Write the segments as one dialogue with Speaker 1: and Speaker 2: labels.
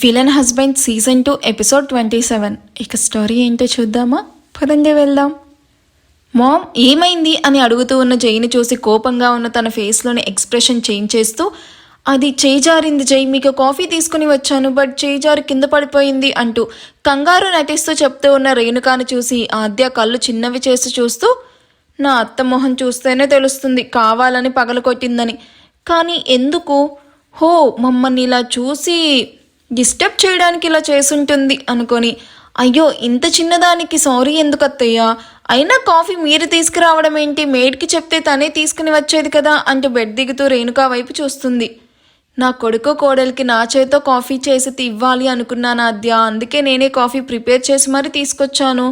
Speaker 1: Villain husband season 2 episode 27. ఇక story ఏంటో చూద్దామా? పదండి వెళ్దాం. మామ్ ఏమైంది అని అడుగుతూ ఉన్న జైని చూసి కోపంగా ఉన్న తన ఫేస్లోని ఎక్స్ప్రెషన్ చేంజ్ చేస్తూ, అది చేజారింది జై, మీకు కాఫీ తీసుకుని వచ్చాను బట్ చేజారి కింద పడిపోయింది అంటూ కంగారు నటిస్తూ చెప్తూ ఉన్న రేణుకాను చూసి ఆద్య కళ్ళు చిన్నవి చేసి చూస్తూ, నా అత్త మొహం చూస్తేనే తెలుస్తుంది కావాలని పగలకొట్టిందని, కానీ ఎందుకు? హో, మమ్మల్ని ఇలా చూసి డిస్టర్బ్ చేయడానికి ఇలా చేసుంటుంది అనుకొని, అయ్యో ఇంత చిన్నదానికి సారీ ఎందుకు అత్తయ్య, అయినా కాఫీ మీరు తీసుకురావడం ఏంటి, మేడ్కి చెప్తే తనే తీసుకుని వచ్చేది కదా అంటూ బెడ్ దిగుతూ రేణుకా వైపు చూస్తుంది. నా కొడుకు కోడలికి నా చేతో కాఫీ చేసి ఇవ్వాలి అనుకున్నాను ఆద్య, అందుకే నేనే కాఫీ ప్రిపేర్ చేసి మరీ తీసుకొచ్చాను.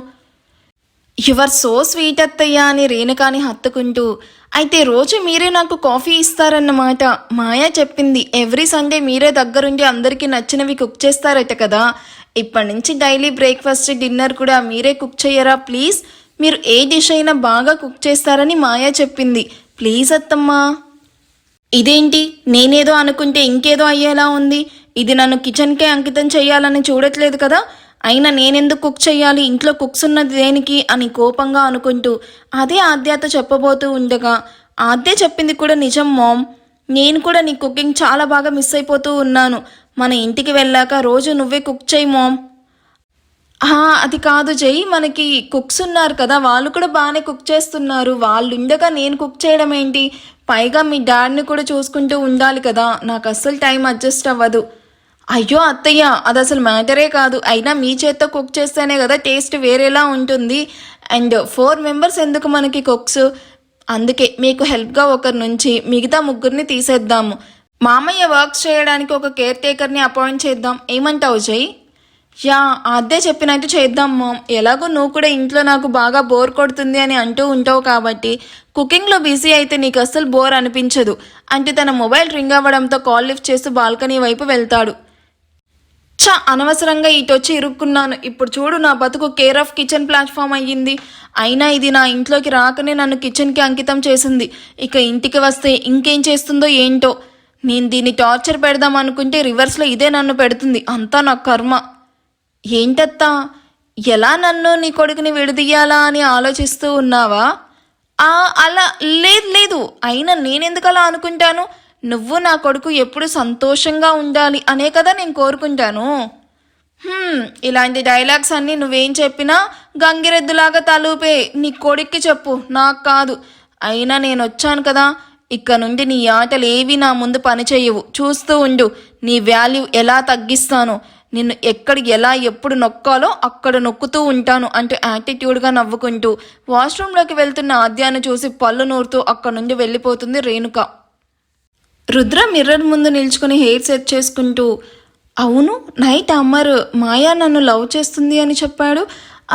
Speaker 1: యువర్ సో స్వీట్ అత్తయ్య అని రేణుకాని హత్తుకుంటూ, అయితే రోజు మీరే నాకు కాఫీ ఇస్తారన్నమాట. మాయా చెప్పింది ఎవ్రీ సండే మీరే దగ్గరుండి అందరికీ నచ్చినవి కుక్ చేస్తారట కదా, ఇప్పటి నుంచి డైలీ బ్రేక్ఫాస్ట్ డిన్నర్ కూడా మీరే కుక్ చేయరా ప్లీజ్, మీరు ఏ డిష్ అయినా బాగా కుక్ చేస్తారని మాయా చెప్పింది, ప్లీజ్ అత్తమ్మా. ఇదేంటి నేనేదో అనుకుంటే ఇంకేదో అయ్యేలా ఉంది, ఇది నన్ను కిచెన్కే అంకితం చేయాలని చూడట్లేదు కదా, అయినా నేనెందుకు కుక్ చేయాలి, ఇంట్లో కుక్స్ ఉన్నది దేనికి అని కోపంగా అనుకుంటూ అదే ఆద్యతో చెప్పబోతూ ఉండగా, ఆద్య చెప్పింది కూడా నిజం మామ్, నేను కూడా నీ కుకింగ్ చాలా బాగా మిస్ అయిపోతూ ఉన్నాను, మన ఇంటికి వెళ్ళాక రోజు నువ్వే కుక్ చేయి మామ్. అది కాదు జై, మనకి కుక్స్ ఉన్నారు కదా, వాళ్ళు కూడా బాగానే కుక్ చేస్తున్నారు, వాళ్ళు ఉండగా నేను కుక్ చేయడం ఏంటి, పైగా మీ డాడ్ని కూడా చూసుకుంటూ ఉండాలి కదా, నాకు అస్సలు టైం అడ్జస్ట్ అవ్వదు. అయ్యో అత్తయ్య, అది అసలు మ్యాటరే కాదు, అయినా మీ చేత్తో కుక్ చేస్తేనే కదా టేస్ట్ వేరేలా ఉంటుంది, అండ్ 4 మెంబర్స్ ఎందుకు మనకి కుక్స్, అందుకే మీకు హెల్ప్గా ఒకరి నుంచి మిగతా 3 తీసేద్దాము, మామయ్య వర్క్స్ చేయడానికి ఒక కేర్ టేకర్ని అపాయింట్ చేద్దాం, ఏమంటావు జై? యా, అదే చెప్పినట్టు చేద్దాం మామ్, ఎలాగో నువ్వు కూడా ఇంట్లో నాకు బాగా బోర్ కొడుతుంది అని అంటూ ఉంటావు కాబట్టి కుకింగ్లో బిజీ అయితే నీకు అస్సలు బోర్ అనిపించదు అంటే తన మొబైల్ రింగ్ అవ్వడంతో కాల్ లిఫ్ట్ చేస్తూ బాల్కనీ వైపు వెళ్తాడు. అనవసరంగా ఇటొచ్చి ఇరుక్కున్నాను, ఇప్పుడు చూడు నా బతుకు కేర్ ఆఫ్ కిచెన్ ప్లాట్ఫామ్ అయ్యింది, అయినా ఇది నా ఇంట్లోకి రాకనే నన్ను కిచెన్కి అంకితం చేసింది, ఇక ఇంటికి వస్తే ఇంకేం చేస్తుందో ఏంటో, నేను దీన్ని టార్చర్ పెడదాం అనుకుంటే రివర్స్లో ఇదే నన్ను పెడుతుంది, అంతా నా కర్మ. ఏంటత్తా, ఎలా నన్ను నీ కొడుకుని విడదీయాలా అని ఆలోచిస్తూ ఉన్నావా? అలా లేదు, అయినా నేనెందుకు అలా అనుకుంటాను, నువ్వు నా కొడుకు ఎప్పుడు సంతోషంగా ఉండాలి అనే కదా నేను కోరుకుంటాను. ఇలాంటి డైలాగ్స్ అన్నీ నువ్వేం చెప్పినా గంగిరెద్దులాగా తలూపే, నీ కొడుక్కి చెప్పు, నాకు కాదు, అయినా నేను వచ్చాను కదా, ఇక్కడ నుండి నీ ఆటలు ఏవి నా ముందు పనిచేయవు, చూస్తూ ఉండు నీ వాల్యూ ఎలా తగ్గిస్తాను, నిన్ను ఎక్కడ ఎలా ఎప్పుడు నొక్కాలో అక్కడ నొక్కుతూ ఉంటాను అంటూ యాటిట్యూడ్గా నవ్వుకుంటూ వాష్రూమ్లోకి వెళ్తున్న ఆద్యాన్ని చూసి పళ్ళు నూరుతూ అక్కడి నుండి వెళ్ళిపోతుంది రేణుక. రుద్ర మిర్రర్ ముందు నిల్చుకుని హెయిర్ సెట్ చేసుకుంటూ, అవును నైట్ అమర్ మాయా నన్ను లవ్ చేస్తుంది అని చెప్పాడు,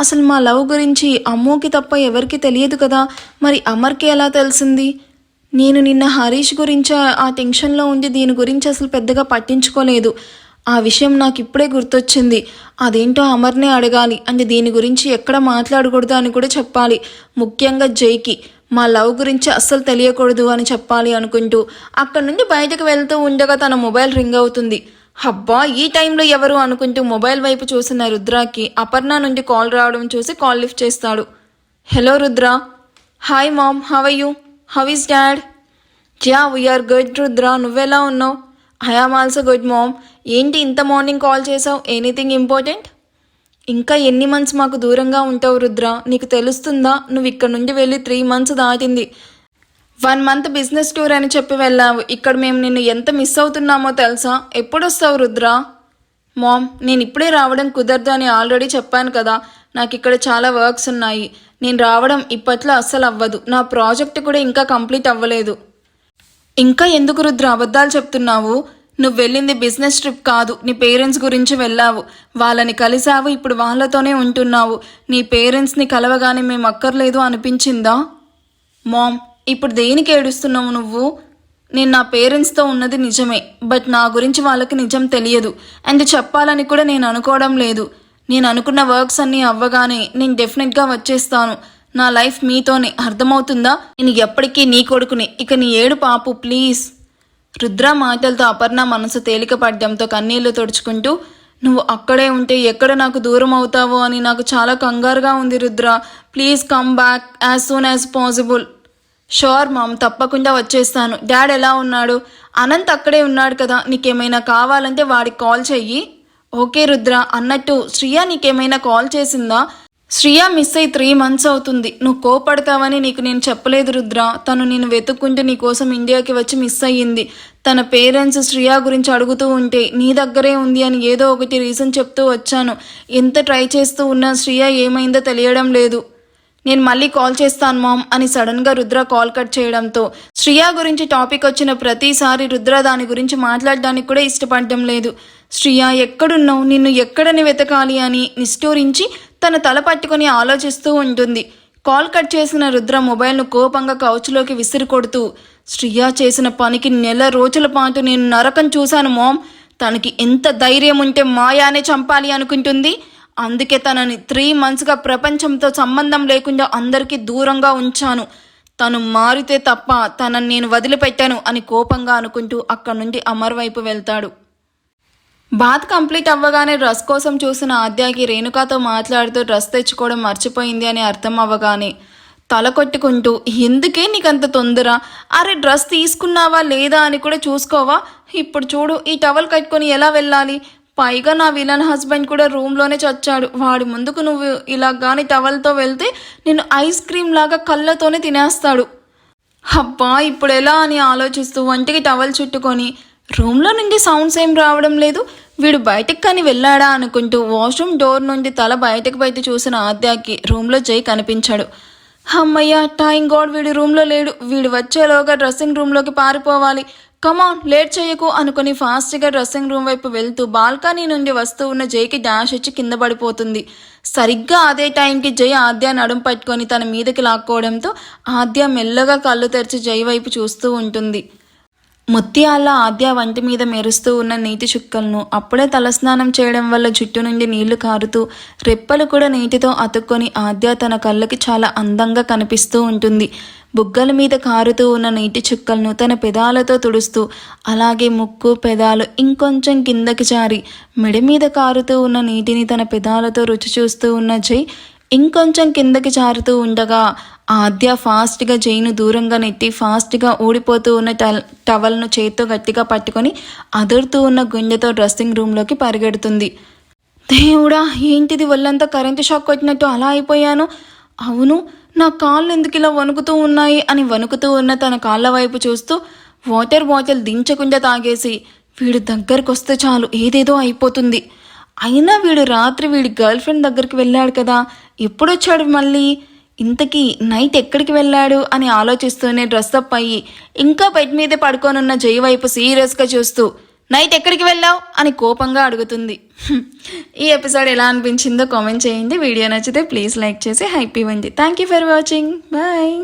Speaker 1: అసలు మా లవ్ గురించి అమ్మోకి తప్ప ఎవరికి తెలియదు కదా, మరి అమర్కి ఎలా తెలిసింది, నేను నిన్న హరీష్ గురించి ఆ టెన్షన్లో ఉండి దీని గురించి అసలు పెద్దగా పట్టించుకోలేదు, ఆ విషయం నాకు ఇప్పుడే గుర్తొచ్చింది, అదేంటో అమర్నే అడగాలి, అంటే దీని గురించి ఎక్కడ మాట్లాడకూడదు అని కూడా చెప్పాలి, ముఖ్యంగా జైకి మా లవ్ గురించి అస్సలు తెలియకూడదు అని చెప్పాలి అనుకుంటూ అక్కడి నుండి బయటకు వెళ్తూ ఉండగా తన మొబైల్ రింగ్ అవుతుంది. హబ్బా, ఈ టైంలో ఎవరు అనుకుంటూ మొబైల్ వైపు చూసిన రుద్రాకి అపర్ణ నుండి కాల్ రావడం చూసి కాల్ లిఫ్ట్ చేస్తాడు. Hello Rudra. Hi mom, how are you, how is dad? Yeah we are good Rudra, నువ్వెలా ఉన్నావు? I am also good mom. ఏంటి ఇంత మార్నింగ్ కాల్ చేసావు, ఎనీథింగ్ ఇంపార్టెంట్? ఇంకా ఎన్ని మంత్స్ మాకు దూరంగా ఉంటావు రుద్ర, నీకు తెలుస్తుందా, నువ్వు ఇక్కడ నుండి వెళ్ళి 3 months దాటింది, 1 month బిజినెస్ టూర్ అని చెప్పి వెళ్ళావు, ఇక్కడ మేము నిన్ను ఎంత మిస్ అవుతున్నామో తెలుసా, ఎప్పుడు వస్తావు రుద్ర? మామ్, నేను ఇప్పుడే రావడం కుదరదు అని ఆల్రెడీ చెప్పాను కదా, నాకు ఇక్కడ చాలా వర్క్స్ ఉన్నాయి, నేను రావడం ఇప్పట్లో అస్సలు అవ్వదు, నా ప్రాజెక్ట్ కూడా ఇంకా కంప్లీట్ అవ్వలేదు. ఇంకా ఎందుకు రుద్ర అబద్ధాలు చెప్తున్నావు, నువ్వు వెళ్ళింది బిజినెస్ ట్రిప్ కాదు, నీ పేరెంట్స్ గురించి వెళ్ళావు, వాళ్ళని కలిసావు, ఇప్పుడు వాళ్ళతోనే ఉంటున్నావు, నీ పేరెంట్స్ని కలవగానే మేము అక్కర్లేదు అనిపించిందా? మామ్, ఇప్పుడు దేనికి ఏడుస్తున్నావు నువ్వు, నేను నా పేరెంట్స్తో ఉన్నది నిజమే, బట్ నా గురించి వాళ్ళకి నిజం తెలియదు, అండ్ చెప్పాలని కూడా నేను అనుకోవడం లేదు, నేను అనుకున్న వర్క్స్ అన్నీ అవ్వగానే నేను డెఫినెట్గా వచ్చేస్తాను, నా లైఫ్ మీతోనే, అర్థమవుతుందా, నేను ఎప్పటికీ నీ కొడుకుని, ఇక నీ ఏడు పాపు ప్లీజ్. రుద్ర మాటలతో అపర్ణ మనసు తేలిక పడ్డంతో కన్నీళ్లు తుడుచుకుంటూ, నువ్వు అక్కడే ఉంటే ఎక్కడ నాకు దూరం అవుతావో అని నాకు చాలా కంగారుగా ఉంది Rudra. Please come back as soon as possible. Sure mom, తప్పకుండా వచ్చేస్తాను. డాడ్ ఎలా ఉన్నాడు? అనంత్ అక్కడే ఉన్నాడు కదా, నీకేమైనా కావాలంటే వాడికి కాల్ చెయ్యి. ఓకే రుద్ర. అన్నట్టు శ్రియ నీకేమైనా కాల్ చేసిందా? శ్రియ మిస్ అయ్యి 3 months అవుతుంది. నువ్వు కోపడతావని నీకు నేను చెప్పలేదు రుద్ర. తను నేను వెతుక్కుంటూ నీ కోసం ఇండియాకి వచ్చి మిస్ అయ్యింది. తన పేరెంట్స్ శ్రియ గురించి అడుగుతూ ఉంటే నీ దగ్గరే ఉంది అని ఏదో ఒకటి రీజన్ చెప్తూ వచ్చాను. ఎంత ట్రై చేస్తూ ఉన్నా శ్రియ ఏమైందో తెలియడం లేదు. నేను మళ్ళీ కాల్ చేస్తాను మామ్ అని సడన్గా రుద్ర కాల్ కట్ చేయడంతో శ్రియ గురించి టాపిక్ వచ్చిన ప్రతిసారి రుద్ర దాని గురించి మాట్లాడడానికి కూడా ఇష్టపడడం లేదు. శ్రియ ఎక్కడున్నావు, నిన్ను ఎక్కడని వెతకాలి అని నిష్ఠూరించి తన తల పట్టుకొని ఆలోచిస్తూ ఉంటుంది. కాల్ కట్ చేసిన రుద్ర మొబైల్ను కోపంగా కౌచ్లోకి విసిరి కొడుతూ, శ్రియ చేసిన పనికి 1 రోజుల పాటు నేను నరకం చూశాను మామ్. తనకి ఎంత ధైర్యం ఉంటే మాయానే చంపాలి అనుకుంటుంది. అందుకే తనని 3 monthsగా ప్రపంచంతో సంబంధం లేకుండా అందరికీ దూరంగా ఉంచాను. తను మారితే తప్ప తనని నేను వదిలిపెట్టాను అని కోపంగా అనుకుంటూ అక్కడి నుండి అమర్ వైపు వెళ్తాడు. బాత్ కంప్లీట్ అవ్వగానే డ్రెస్ కోసం చూసిన ఆద్యాకి రేణుకాతో మాట్లాడుతూ డ్రెస్ తెచ్చుకోవడం మర్చిపోయింది అని అర్థం అవ్వగానే తల కొట్టుకుంటూ, ఎందుకే నీకంత తొందర? అరే డ్రెస్ తీసుకున్నావా లేదా అని కూడా చూసుకోవా? ఇప్పుడు చూడు ఈ టవల్ కట్టుకొని ఎలా వెళ్ళాలి? పైగా నా విలన్ హస్బెండ్ కూడా రూమ్లోనే చచ్చాడు. వాడి ముందుకు నువ్వు ఇలా కానీ టవల్తో వెళ్తే నేను ఐస్ క్రీమ్ లాగా కళ్ళతోనే తినేస్తాడు. అబ్బా ఇప్పుడు ఎలా అని ఆలోచిస్తూ వంటికి టవల్ చుట్టుకొని రూమ్లో నుండి సౌండ్స్ ఏం రావడం లేదు. వీడు బయటకు కానీ వెళ్ళాడా అనుకుంటూ వాష్రూమ్ డోర్ నుండి తల బయటకు చూసిన ఆద్యాకి రూమ్లో జై కనిపించాడు. అమ్మయ్య, థాంక్ గాడ్ వీడు రూమ్లో లేడు. వీడు వచ్చేలోగా డ్రెస్సింగ్ రూమ్లోకి పారిపోవాలి. కమాన్ లేట్ చేయకు అనుకుని ఫాస్ట్గా డ్రెస్సింగ్ రూమ్ వైపు వెళ్తూ బాల్కనీ నుండి వస్తూ ఉన్న జైకి డాష్ ఇచ్చి కింద పడిపోతుంది. సరిగ్గా అదే టైంకి జై ఆద్య నడుం పట్టుకొని తన మీదకి లాక్కోవడంతో ఆద్య మెల్లగా కళ్ళు తెరిచి జై వైపు చూస్తూ ఉంటుంది. ముత్యాల ఆద్య వంటి మీద మెరుస్తూ ఉన్న నీటి చుక్కలను అప్పుడే తలస్నానం చేయడం వల్ల జుట్టు నుండి నీళ్లు కారుతూ రెప్పలు కూడా నీటితో అతుక్కొని ఆద్య తన కళ్ళకి చాలా అందంగా కనిపిస్తూ ఉంటుంది. బుగ్గల మీద కారుతూ ఉన్న నీటి చుక్కలను తన పెదాలతో తుడుస్తూ అలాగే ముక్కు పెదాలు ఇంకొంచెం కిందకి జారి మెడ మీద కారుతూ ఉన్న నీటిని తన పెదాలతో రుచి చూస్తూ ఉన్న జై ఇంకొంచెం కిందకి జారుతూ ఉండగా ఆద్య ఫాస్ట్గా జైను దూరంగా నెట్టి ఫాస్ట్గా ఊడిపోతూ ఉన్న టవల్ను చేత్తో గట్టిగా పట్టుకొని అదురుతూ ఉన్న గుండెతో డ్రెస్సింగ్ రూమ్లోకి పరిగెడుతుంది. దేవుడా ఏంటిది, ఒళ్ళంతా కరెంటు షాక్ కొట్టినట్టు అలా అయిపోయాను. అవును, నా కాళ్ళు ఎందుకు ఇలా వణుకుతూ ఉన్నాయి అని వణుకుతూ ఉన్న తన కాళ్ళ వైపు చూస్తూ వాటర్ బాటిల్ దించకుండా తాగేసి వీడు దగ్గరకు వస్తే చాలు ఏదేదో అయిపోతుంది. అయినా వీడు రాత్రి వీడి గర్ల్ ఫ్రెండ్ దగ్గరికి వెళ్ళాడు కదా, ఎప్పుడొచ్చాడు మళ్ళీ? ఇంతకీ నైట్ ఎక్కడికి వెళ్ళాడు అని ఆలోచిస్తూనే డ్రెస్అప్ అయ్యి ఇంకా బెడ్ మీదే పడుకోనున్న జై వైపు సీరియస్గా చూస్తూ నైట్ ఎక్కడికి వెళ్ళావు అని కోపంగా అడుగుతుంది. ఈ ఎపిసోడ్ ఎలా అనిపించిందో కామెంట్ చేయండి. వీడియో నచ్చితే ప్లీజ్ లైక్ చేసి హైప్ ఇవ్వండి. Thank you for watching. Bye.